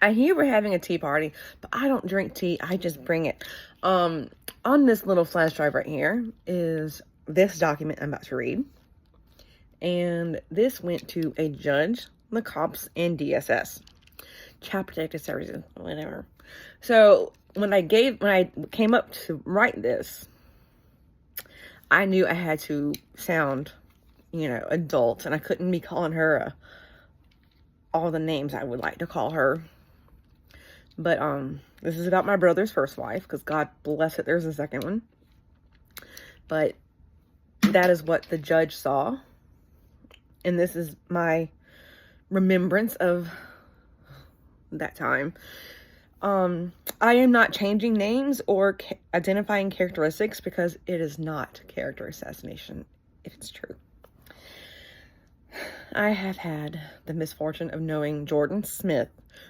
I hear we're having a tea party, but I don't drink tea. I just bring it. On this little flash drive right here is this document I'm about to read. And this went to a judge, the cops, and DSS. Child Protective Services, whatever. So when I came up to write this, I knew I had to sound, adult, and I couldn't be calling her all the names I would like to call her. But this is about my brother's first wife, because God bless it, there's a second one. But that is what the judge saw. And this is my remembrance of that time. I am not changing names or identifying characteristics because it is not character assassination, if it's true. I have had the misfortune of knowing Jordan Smith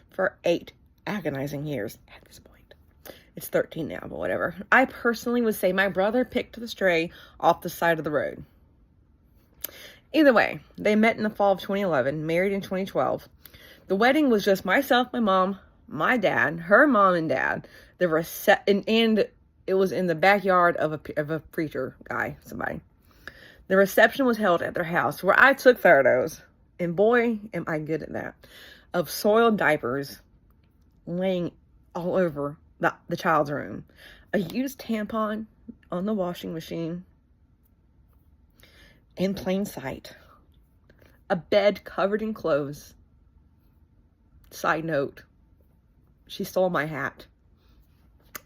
for 8 agonizing years at this point. It's 13 now, but whatever. I personally would say my brother picked the stray off the side of the road. Either way, they met in the fall of 2011, married in 2012. The wedding was just myself, my mom, my dad, her mom and dad. And it was in the backyard of a preacher guy, somebody. The reception was held at their house, where I took photos, and boy, am I good at that, of soiled diapers laying all over the child's room, a used tampon on the washing machine, in plain sight, a bed covered in clothes. Side note, she stole my hat,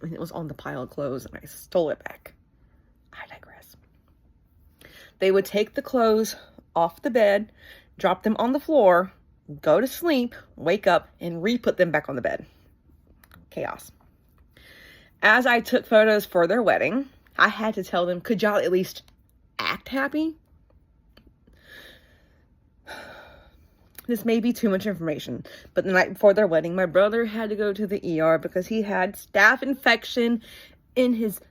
and it was on the pile of clothes, and I stole it back. I digress. They would take the clothes off the bed, drop them on the floor, go to sleep, wake up, and re-put them back on the bed. Chaos. As I took photos for their wedding, I had to tell them, could y'all at least act happy? This may be too much information, but the night before their wedding, my brother had to go to the ER because he had staph infection in his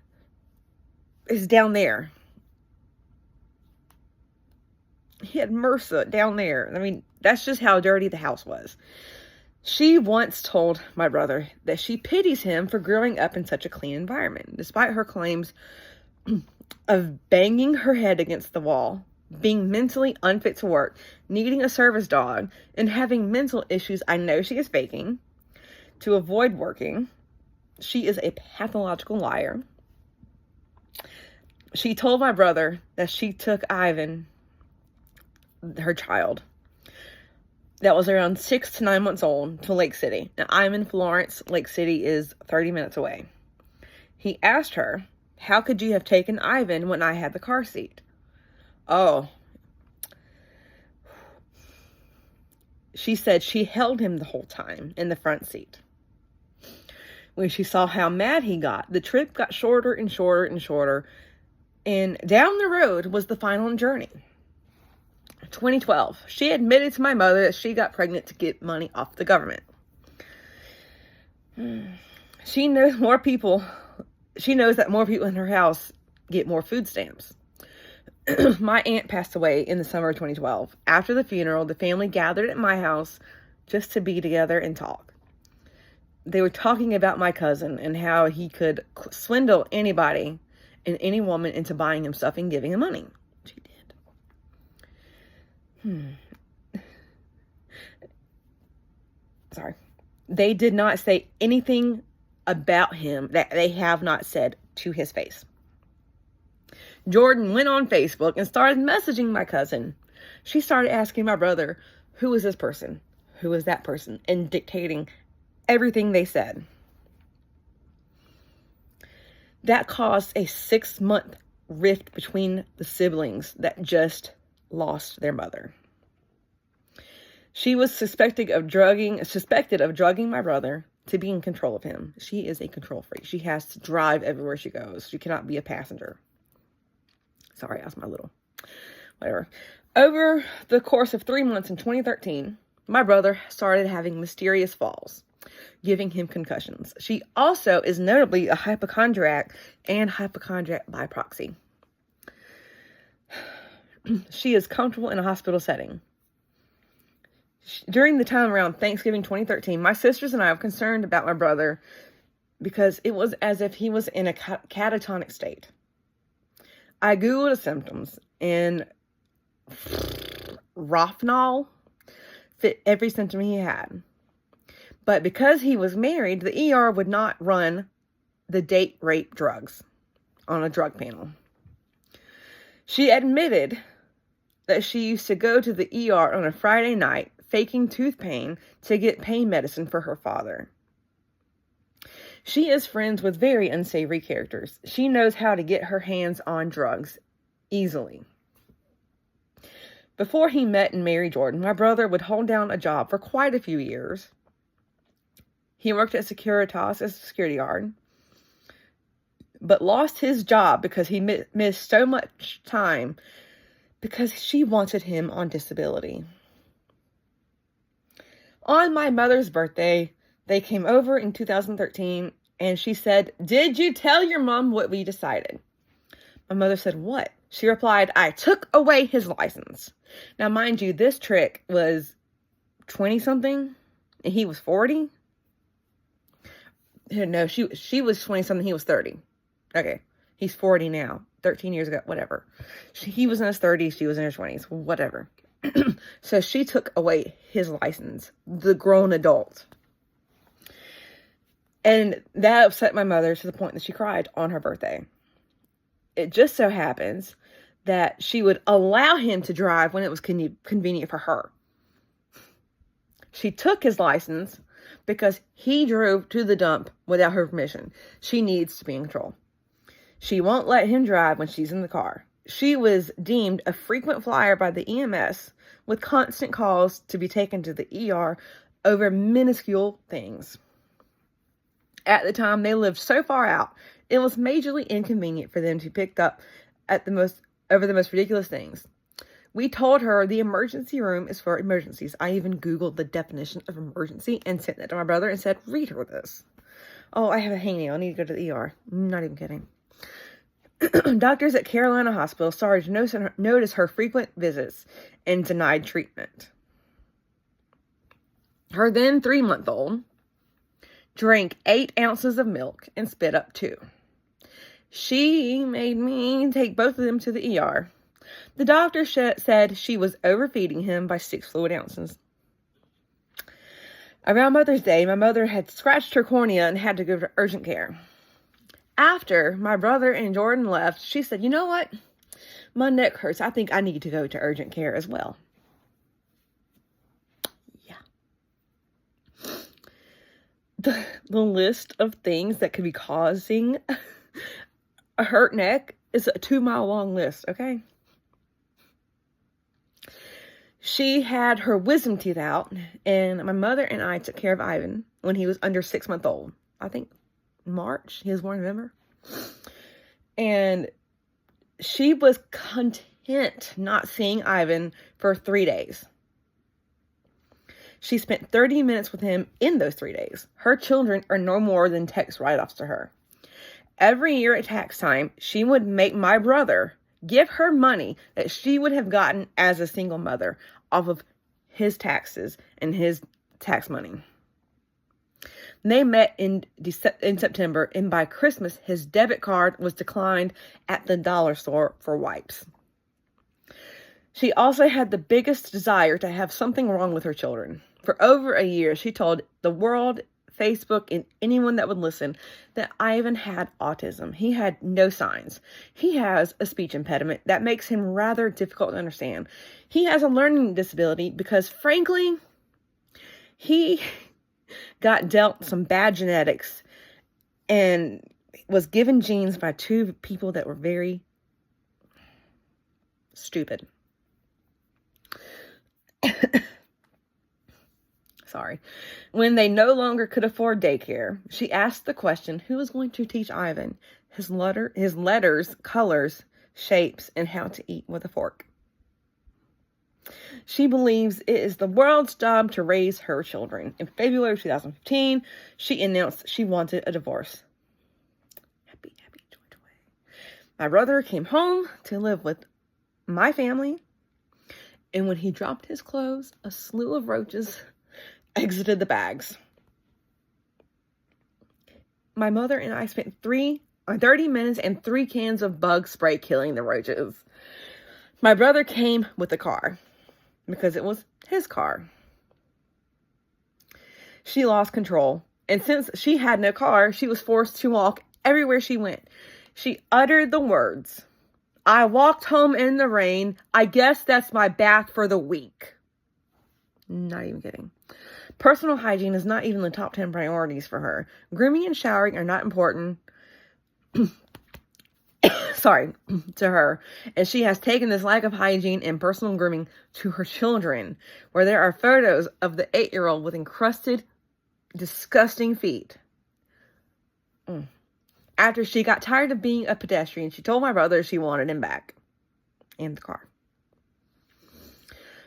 down there. He had MRSA down there. I mean, that's just how dirty the house was. She once told my brother that she pities him for growing up in such a clean environment, despite her claims of banging her head against the wall, being mentally unfit to work, needing a service dog, and having mental issues I know she is faking to avoid working. She is a pathological liar. She told my brother that she took Ivan, her child, that was around 6 to 9 months old, to Lake City. Now, I'm in Florence. Lake City is 30 minutes away. He asked her, how could you have taken Ivan when I had the car seat? Oh. She said she held him the whole time in the front seat. When she saw how mad he got, the trip got shorter and shorter and shorter. And down the road was the final journey. 2012, she admitted to my mother that she got pregnant to get money off the government. She knows that more people in her house get more food stamps. My aunt passed away in the summer of 2012. After the funeral, the family gathered at my house just to be together and talk. They were talking about my cousin and how he could swindle anybody and any woman into buying him stuff and giving him money. She did. Sorry. They did not say anything about him that they have not said to his face. Jordan went on Facebook and started messaging my cousin. She started asking my brother, who is this person? Who is that person? And dictating everything they said. That caused a 6-month rift between the siblings that just lost their mother. She was suspected of drugging my brother to be in control of him. She is a control freak. She has to drive everywhere she goes. She cannot be a passenger. Sorry, that's my little whatever. Over the course of 3 months in 2013, my brother started having mysterious falls, giving him concussions. She also is notably a hypochondriac and hypochondriac by proxy. She is comfortable in a hospital setting. During the time around Thanksgiving 2013, my sisters and I were concerned about my brother because it was as if he was in a catatonic state. I Googled his symptoms, and Rofnol fit every symptom he had. But because he was married, the ER would not run the date rape drugs on a drug panel. She admitted that she used to go to the ER on a Friday night, faking tooth pain to get pain medicine for her father. She is friends with very unsavory characters. She knows how to get her hands on drugs easily. Before he met and married Jordan, my brother would hold down a job for quite a few years. He worked at Securitas as a security guard, but lost his job because he missed so much time because she wanted him on disability. On my mother's birthday, they came over in 2013, and she said, "Did you tell your mom what we decided?" My mother said, "What?" She replied, "I took away his license." Now, mind you, this trick was 20-something, and he was 40. No, she was 20-something, he was 30. Okay, he's 40 now, 13 years ago, whatever. He was in his 30s, she was in her 20s, whatever. So she took away his license, the grown adult. And that upset my mother to the point that she cried on her birthday. It just so happens that she would allow him to drive when it was convenient for her. She took his license because he drove to the dump without her permission. She needs to be in control. She won't let him drive when she's in the car. She was deemed a frequent flyer by the EMS with constant calls to be taken to the ER over minuscule things. At the time, they lived so far out, it was majorly inconvenient for them to be picked up over the most ridiculous things. We told her the emergency room is for emergencies. I even Googled the definition of emergency and sent that to my brother and said, "Read her this." Oh, I have a hangnail. I need to go to the ER. Not even kidding. Doctors at Carolina Hospital started to notice her frequent visits and denied treatment. Her then 3-month-old drank 8 ounces of milk and spit up 2. She made me take both of them to the ER. The doctor said she was overfeeding him by 6 fluid ounces. Around Mother's Day, my mother had scratched her cornea and had to go to urgent care. After my brother and Jordan left, she said, "You know what? My neck hurts. I think I need to go to urgent care as well." Yeah. The list of things that could be causing a hurt neck is a 2-mile-long list, okay? She had her wisdom teeth out, and my mother and I took care of Ivan when he was under 6 months old. I think March. He was born in November. And she was content not seeing Ivan for 3 days. She spent 30 minutes with him in those 3 days. Her children are no more than text write-offs to her. Every year at tax time, she would make my brother give her money that she would have gotten as a single mother off of his taxes and his tax money. They met in September, and by Christmas, his debit card was declined at the dollar store for wipes. She also had the biggest desire to have something wrong with her children. For over a year, she told the world, Facebook, and anyone that would listen that Ivan had autism. He had no signs. He has a speech impediment that makes him rather difficult to understand. He has a learning disability because, frankly, he got dealt some bad genetics and was given genes by 2 people that were very stupid. Sorry. When they no longer could afford daycare, she asked the question, who was going to teach Ivan his letters, colors, shapes, and how to eat with a fork? She believes it is the world's job to raise her children. In February of 2015, she announced she wanted a divorce. Happy, joy. My brother came home to live with my family, And when he dropped his clothes, a slew of roaches exited the bags. My mother and I spent 30 minutes and 3 cans of bug spray killing the roaches. My brother came with the car because it was his car. She lost control, and since she had no car, she was forced to walk everywhere she went. She uttered the words, "I walked home in the rain. I guess that's my bath for the week." Not even kidding. Personal hygiene is not even the top 10 priorities for her. Grooming and showering are not important to her. And she has taken this lack of hygiene and personal grooming to her children, where there are photos of the 8-year-old with encrusted, disgusting feet. After she got tired of being a pedestrian, she told my brother she wanted him back. And the car.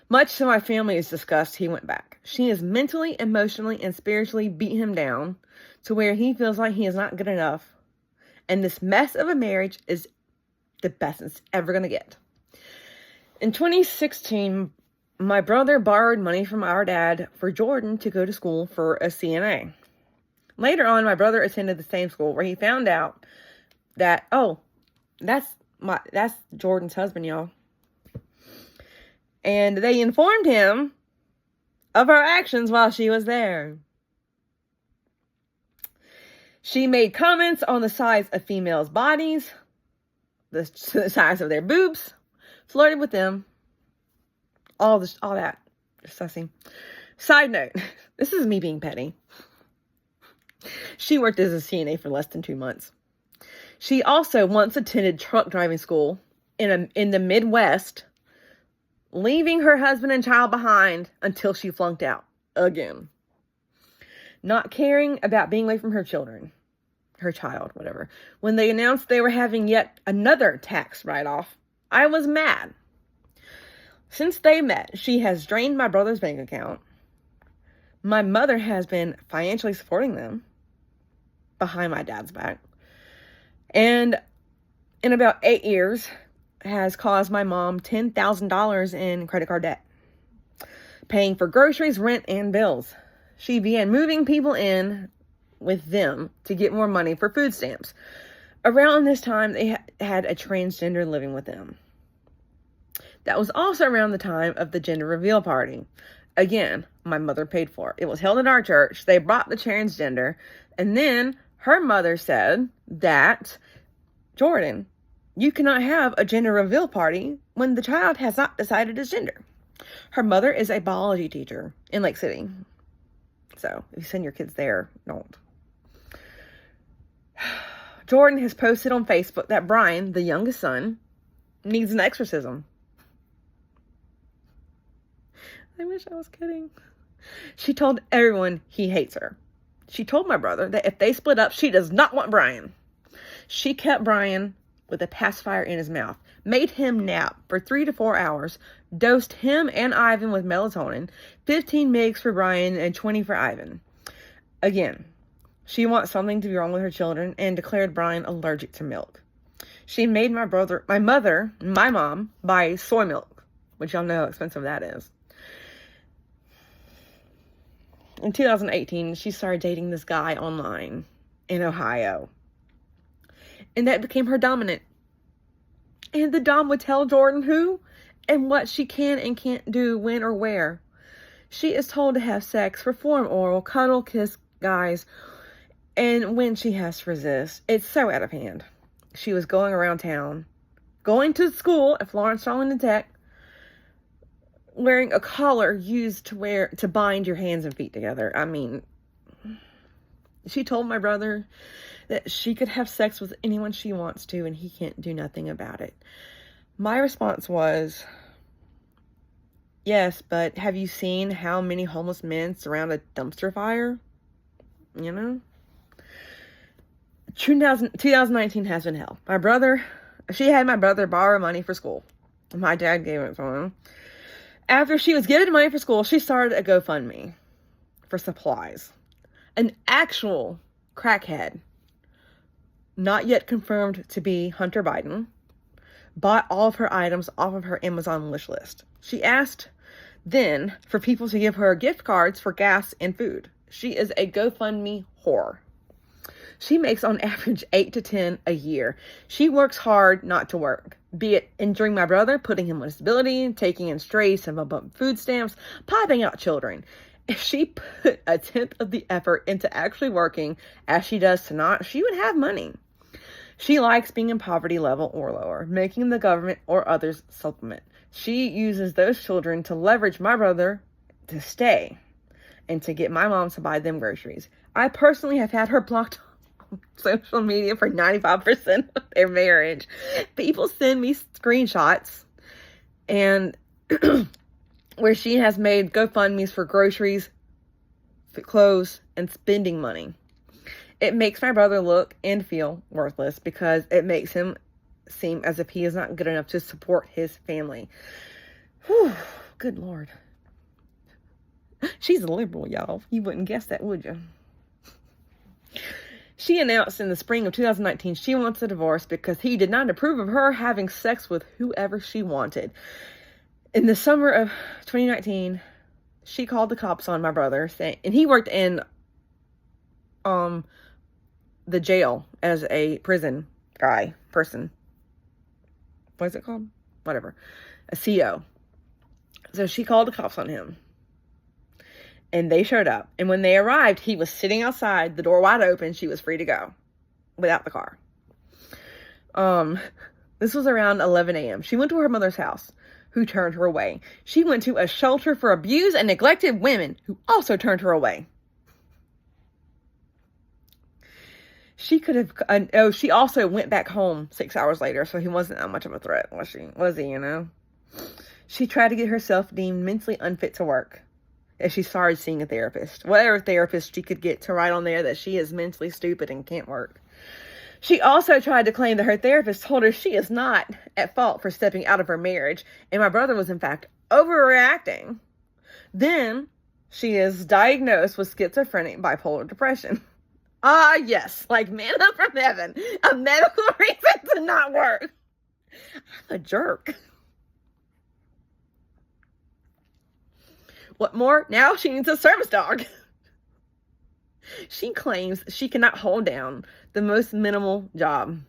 Much to my family's disgust, he went back. She has mentally, emotionally, and spiritually beat him down to where he feels like he is not good enough. And this mess of a marriage is the best it's ever going to get. In 2016, my brother borrowed money from our dad for Jordan to go to school for a CNA. Later on, my brother attended the same school where he found out that, that's Jordan's husband, y'all. And they informed him of her actions while she was there. She made comments on the size of females' bodies, the size of their boobs, flirted with them, all that. Disgusting. Side note, this is me being petty. She worked as a CNA for less than 2 months. She also once attended truck driving school in the Midwest, leaving her husband and child behind until she flunked out again. Not caring about being away from her children, her child, whatever. When they announced they were having yet another tax write-off, I was mad. Since they met, she has drained my brother's bank account. My mother has been financially supporting them behind my dad's back. And in about 8 years, has caused my mom $10,000 in credit card debt, paying for groceries, rent, and bills. She began moving people in with them to get more money for food stamps. Around this time, they had a transgender living with them. That was also around the time of the gender reveal party. Again, my mother paid for it. It was held at our church. They brought the transgender, and then her mother said that, "Jordan, you cannot have a gender reveal party when the child has not decided his gender." Her mother is a biology teacher in Lake City. So, if you send your kids there, don't. Jordan has posted on Facebook that Brian, the youngest son, needs an exorcism. I wish I was kidding. She told everyone he hates her. She told my brother that if they split up, she does not want Brian. She kept Brian with a pacifier in his mouth, made him nap for 3 to 4 hours, dosed him and Ivan with melatonin, 15 mg for Brian and 20 for Ivan. Again, she wants something to be wrong with her children and declared Brian allergic to milk. She made my mom, buy soy milk, which y'all know how expensive that is. In 2018, she started dating this guy online in Ohio. And that became her dominant. And the dom would tell Jordan who and what she can and can't do, when or where. She is told to have sex, perform oral, cuddle, kiss guys, and when she has to resist. It's so out of hand. She was going around town, going to school at Florence Darlington Tech, wearing a collar used to bind your hands and feet together. I mean, she told my brother that she could have sex with anyone she wants to and he can't do nothing about it. My response was, yes, but have you seen how many homeless men surround a dumpster fire? You know? 2019 has been hell. She had my brother borrow money for school. My dad gave it to him. After she was given money for school, she started a GoFundMe for supplies. An actual crackhead, not yet confirmed to be Hunter Biden, bought all of her items off of her Amazon wish list. She asked then for people to give her gift cards for gas and food. She is a GoFundMe whore. She makes on average 8 to 10 a year. She works hard not to work, be it injuring my brother, putting him on disability, taking in strays, some above food stamps, popping out children. If she put a tenth of the effort into actually working as she does to not, she would have money. She likes being in poverty level or lower, making the government or others supplement. She uses those children to leverage my brother to stay and to get my mom to buy them groceries. I personally have had her blocked social media for 95% of their marriage. People send me screenshots and where she has made GoFundMes for groceries, clothes, and spending money. It makes my brother look and feel worthless because it makes him seem as if he is not good enough to support his family. Whew, good Lord. She's a liberal, y'all. You wouldn't guess that, would you? She announced in the spring of 2019 she wants a divorce because he did not approve of her having sex with whoever she wanted. In the summer of 2019, she called the cops on my brother, saying, and he worked in the jail as a prison person. What is it called? Whatever. A CO. So she called the cops on him. And they showed up. And when they arrived, he was sitting outside, the door wide open. She was free to go without the car. This was around 11 a.m. She went to her mother's house, who turned her away. She went to a shelter for abused and neglected women, who also turned her away. She could have, she also went back home 6 hours later, so he wasn't that much of a threat, was he, you know? She tried to get herself deemed mentally unfit to work, as she started seeing a therapist. Whatever therapist she could get to write on there that she is mentally stupid and can't work. She also tried to claim that her therapist told her she is not at fault for stepping out of her marriage, and my brother was in fact overreacting. Then she is diagnosed with schizophrenic bipolar depression. Ah, yes, like manna from heaven, a medical reason to not work. I'm a jerk. What more? Now she needs a service dog. She claims she cannot hold down the most minimal job.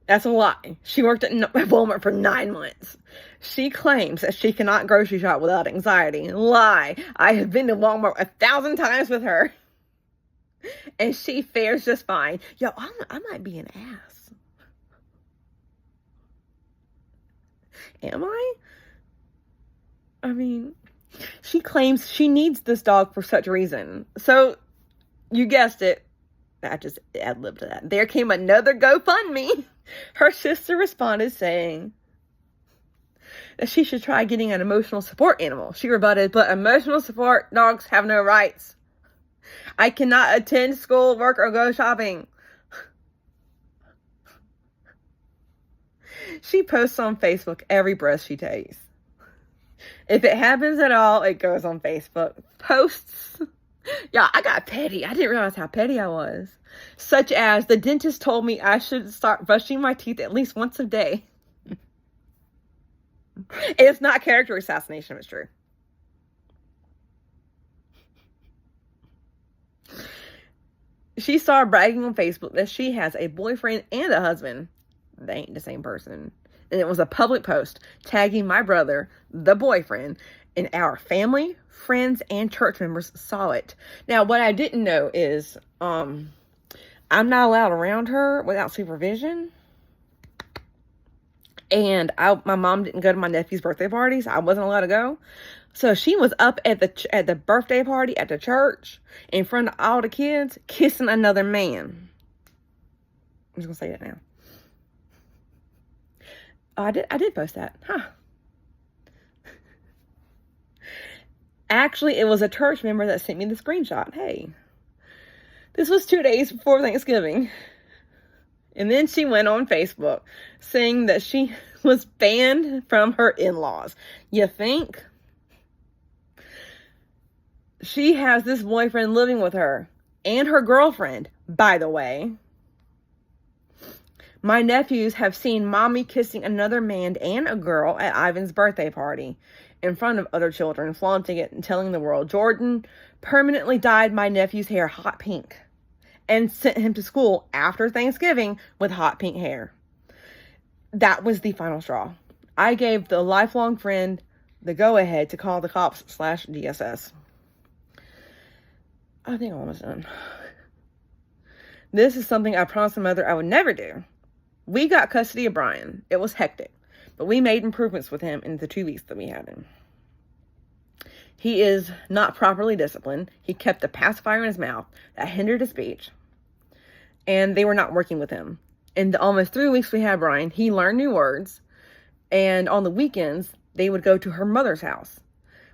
That's a lie. She worked at Walmart for 9 months. She claims that she cannot grocery shop without anxiety. Lie. I have been to Walmart 1,000 times with her. And she fares just fine. Yo, I might be an ass. Am I? I mean, she claims she needs this dog for such a reason. So, you guessed it. I just ad-libbed to that. There came another GoFundMe. Her sister responded saying that she should try getting an emotional support animal. She rebutted, but emotional support dogs have no rights. I cannot attend school, work, or go shopping. She posts on Facebook every breath she takes. If it happens at all, it goes on Facebook. Posts. Yeah, I got petty. I didn't realize how petty I was. Such as, the dentist told me I should start brushing my teeth at least once a day. It's not character assassination, it's true. She started bragging on Facebook that she has a boyfriend and a husband. They ain't the same person. And it was a public post tagging my brother, the boyfriend, and our family, friends, and church members saw it. Now, what I didn't know is, I'm not allowed around her without supervision. And my mom didn't go to my nephew's birthday parties. I wasn't allowed to go. So she was up at the birthday party at the church in front of all the kids kissing another man. I'm just going to say that now. Oh, I did post that. Huh. Actually, it was a church member that sent me the screenshot. Hey. This was 2 days before Thanksgiving. And then she went on Facebook saying that she was banned from her in-laws. You think? She has this boyfriend living with her and her girlfriend, by the way. My nephews have seen mommy kissing another man and a girl at Ivan's birthday party in front of other children, flaunting it and telling the world. Jordan permanently dyed my nephew's hair hot pink and sent him to school after Thanksgiving with hot pink hair. That was the final straw. I gave the lifelong friend the go-ahead to call the cops / DSS. I think I'm almost done. This is something I promised my mother I would never do. We got custody of Brian. It was hectic, but we made improvements with him in the 2 weeks that we had him. He is not properly disciplined. He kept a pacifier in his mouth that hindered his speech, and they were not working with him. In the almost 3 weeks we had Brian, he learned new words, and on the weekends, they would go to her mother's house,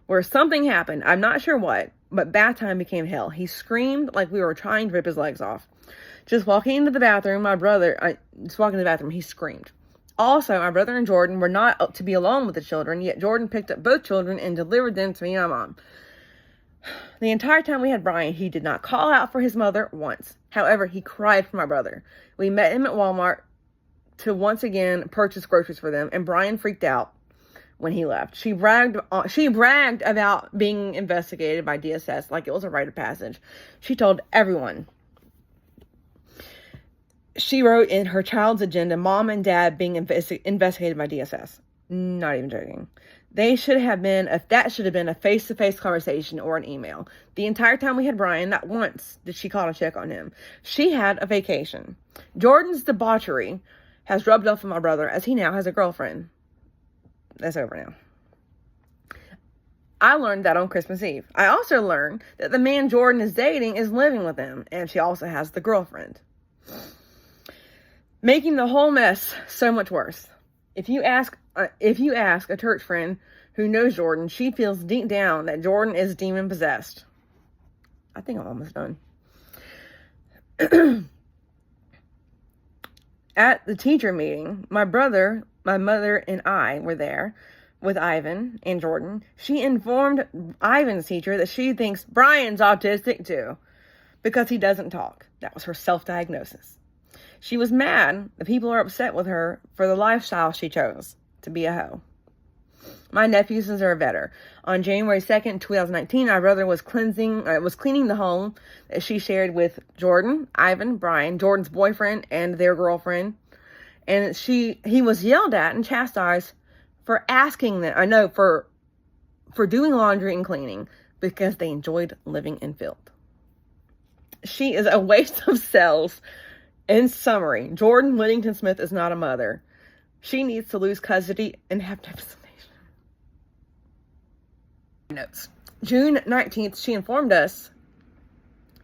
where something happened. I'm not sure what, but bath time became hell. He screamed like we were trying to rip his legs off. Just walking into the bathroom, he screamed. Also, my brother and Jordan were not to be alone with the children, yet Jordan picked up both children and delivered them to me and my mom. The entire time we had Brian, he did not call out for his mother once. However, he cried for my brother. We met him at Walmart to once again purchase groceries for them, and Brian freaked out when he left. She bragged about being investigated by DSS like it was a rite of passage. She told everyone. She wrote in her child's agenda, Mom and Dad being investigated by DSS. Not even joking. That should have been a face-to-face conversation or an email. The entire time we had Brian, not once did she call to check on him. She had a vacation. Jordan's debauchery has rubbed off on my brother, as he now has a girlfriend. That's over now. I learned that on Christmas Eve. I also learned that the man Jordan is dating is living with him, and she also has the girlfriend. Making the whole mess so much worse. If you ask a church friend who knows Jordan, she feels deep down that Jordan is demon possessed. I think I'm almost done. At the teacher meeting, my brother, my mother, and I were there with Ivan and Jordan. She informed Ivan's teacher that she thinks Brian's autistic too, because he doesn't talk. That was her self-diagnosis. She was mad that people are upset with her for the lifestyle she chose, to be a hoe. My nephews deserve better. On January 2nd, 2019, my brother was cleaning the home that she shared with Jordan, Ivan, Brian, Jordan's boyfriend, and their girlfriend. And he was yelled at and chastised for asking them, for doing laundry and cleaning because they enjoyed living in filth. She is a waste of cells. In summary, Jordan Whittington Smith is not a mother. She needs to lose custody and have devastation. Notes. June 19th, she informed us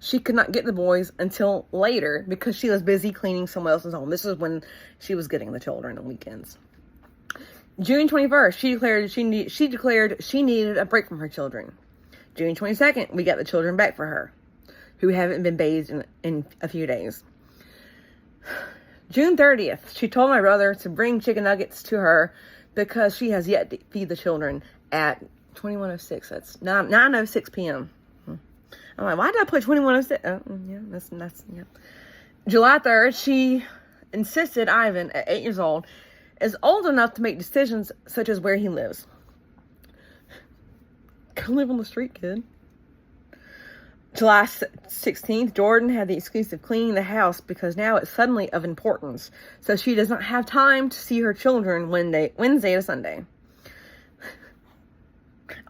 she could not get the boys until later because she was busy cleaning someone else's home. This is when she was getting the children on weekends. June 21st, she declared she needed a break from her children. June 22nd, we got the children back for her, who haven't been bathed in a few days. June 30th, she told my brother to bring chicken nuggets to her because she has yet to feed the children at 21:06. That's 9:06 p.m. I'm like, why did I put 21:06? Yeah. July 3rd, she insisted Ivan, at 8 years old, is old enough to make decisions such as where he lives. Go live on the street, kid. July 16th, Jordan had the excuse of cleaning the house because now it's suddenly of importance. So she does not have time to see her children Wednesday to Sunday.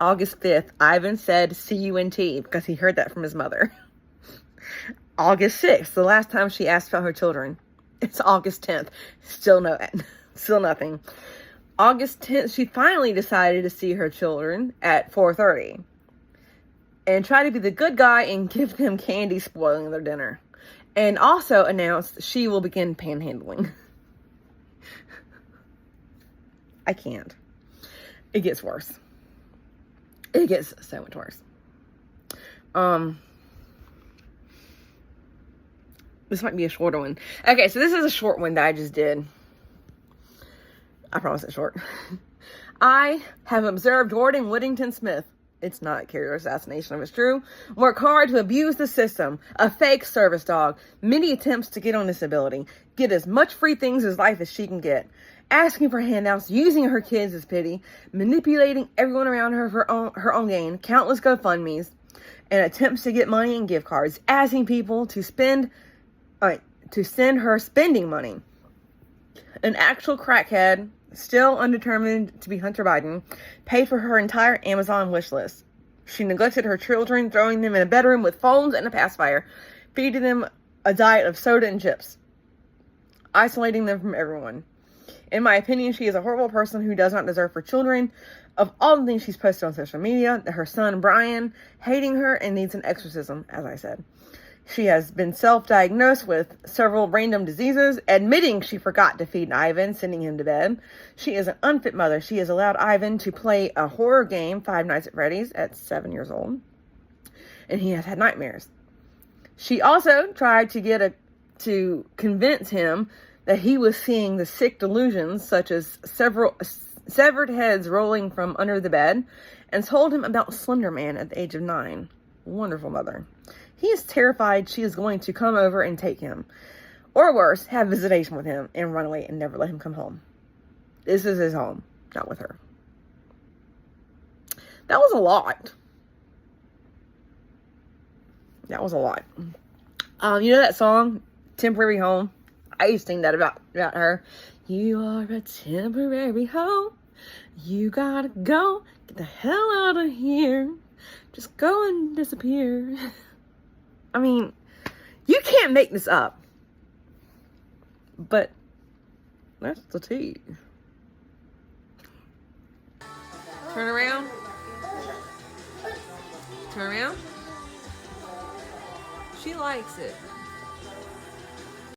August 5th, Ivan said C-U-N-T because he heard that from his mother. August 6th, the last time she asked about her children. It's August 10th. Still nothing. August 10th, she finally decided to see her children at 4:30. And try to be the good guy and give them candy spoiling their dinner. And also announced she will begin panhandling. I can't. It gets worse. It gets so much worse. This might be a shorter one. Okay, so this is a short one that I just did. I promise it's short. I have observed Jordan Whittington Smith It's not character assassination if it's true. Work hard to abuse the system. A fake service dog. Many attempts to get on disability. Get as much free things as life as she can get. Asking for handouts. Using her kids as pity. Manipulating everyone around her for her own gain. Countless GoFundMes. And attempts to get money and gift cards. Asking people to send her spending money. An actual crackhead, still undetermined to be Hunter Biden, paid for her entire Amazon wish list. She neglected her children, throwing them in a bedroom with phones and a pacifier, feeding them a diet of soda and chips, isolating them from everyone. In my opinion, she is a horrible person who does not deserve her children. Of all the things she's posted on social media, her son Brian hating her and needs an exorcism, as I said. She has been self-diagnosed with several random diseases, admitting she forgot to feed Ivan, sending him to bed. She is an unfit mother. She has allowed Ivan to play a horror game, Five Nights at Freddy's, at 7 years old. And he has had nightmares. She also tried to convince him that he was seeing the sick delusions, such as several severed heads rolling from under the bed, and told him about Slender Man at the age of 9. Wonderful mother. He is terrified she is going to come over and take him. Or worse, have visitation with him and run away and never let him come home. This is his home, not with her. That was a lot. That was a lot. You know that song, Temporary Home? I used to sing that about her. You are a temporary home. You gotta go. Get the hell out of here. Just go and disappear. I mean, you can't make this up. But that's the tea. Turn around. Turn around. She likes it.